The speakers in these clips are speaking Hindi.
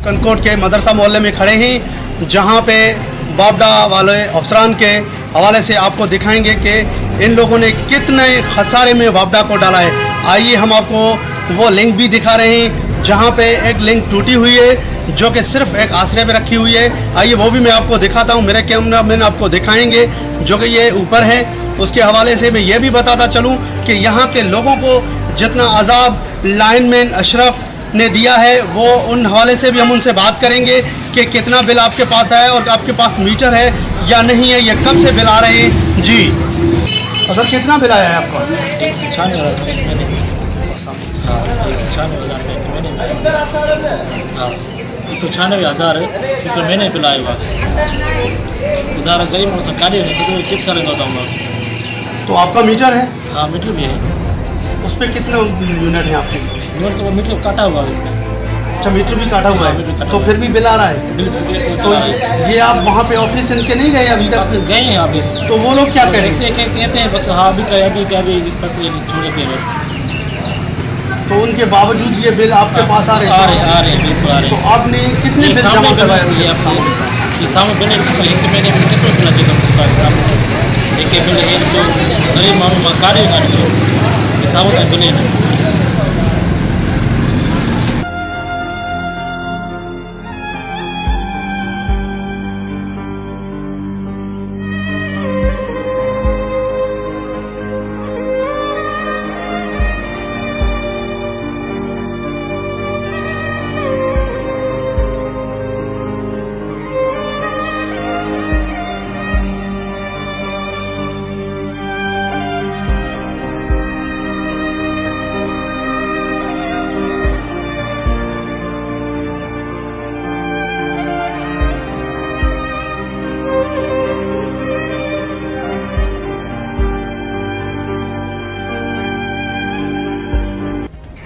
कनकोट के मदरसा मोहल्ले में खड़े हैं, जहां पे बाबडा वाले अफसरान के हवाले से आपको दिखाएंगे कि इन लोगों ने कितने खसारे में बाबडा को डाला है। आइए हम आपको वो लिंक भी दिखा रहे हैं, जहां पे एक लिंक टूटी हुई है जो कि सिर्फ एक आश्रय पे रखी हुई है। आइए वो भी मैं आपको दिखाता हूं, मेरे कैमरा मैन आपको दिखाएंगे, जो कि ये ऊपर है। उसके हवाले से मैं ये भी बताता चलूं कि यहाँ के लोगों को जितना अजाब लाइनमैन अशरफ ने दिया है, वो उन हवाले से भी हम उनसे बात करेंगे कि कितना बिल आपके पास आया और आपके पास मीटर है या नहीं है, ये कब से बिल आ रहे हैं। जी सर, कितना बिल आया है आपका? 196,000 रुपये मैंने बिल आएगा। गुजारा गरीब सरकारी चिप सर तो आपका मीटर है? हाँ, मीटर भी है। उस पर कितने यूनिट है आपके? यूनिट तो मीटर काटा हुआ है। अच्छा, मीटर भी काटा हुआ है, तो फिर भी बिल आ रहा है। तो ये आप वहाँ पे ऑफिस इनके नहीं गए अभी तक? गए हैं ऑफिस। तो वो लोग क्या कह रहे हैं? कहते हैं बस हाँ अभी बस छोड़ के बस। तो उनके बावजूद ये बिल आपके पास आ रहे हैं? आ रहे हैं, बिल्कुल आ रहे हैं। तो आपने कितने बिल जमा करवाए? सामने बिल एक महीने में कितने बिल एक बिल है तो गरीब मामू कार्य सामने बिल है।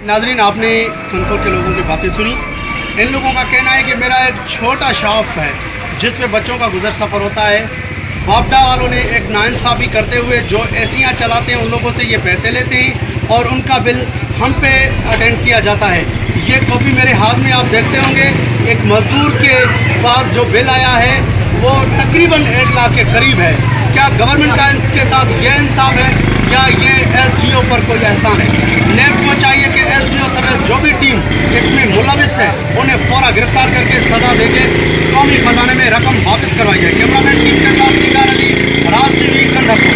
नाजरीन, आपने कनकोट के लोगों की बातें सुनी। इन लोगों का कहना है कि मेरा एक छोटा शॉप है जिसमें बच्चों का गुजर सफ़र होता है। बाबडा वालों ने एक नाइंसाफ़ी करते हुए जो एसियाँ चलाते हैं उन लोगों से ये पैसे लेते हैं और उनका बिल हम पे अटेंड किया जाता है। ये कॉपी मेरे हाथ में आप देखते होंगे, एक मज़दूर के पास जो बिल आया है वो तकरीबन 1 लाख के करीब है। क्या गवर्नमेंट का इसके साथ ये इंसाफ है या ये SDO पर कोई एहसान है? नेब को चाहिए कि SDO समेत जो भी टीम इसमें मुलविस है उन्हें फौरा गिरफ्तार करके सजा देके कौमी खजाने में रकम वापस करवाई है। कैमरामैन टीम के साथ राज टीवी कन्नौज।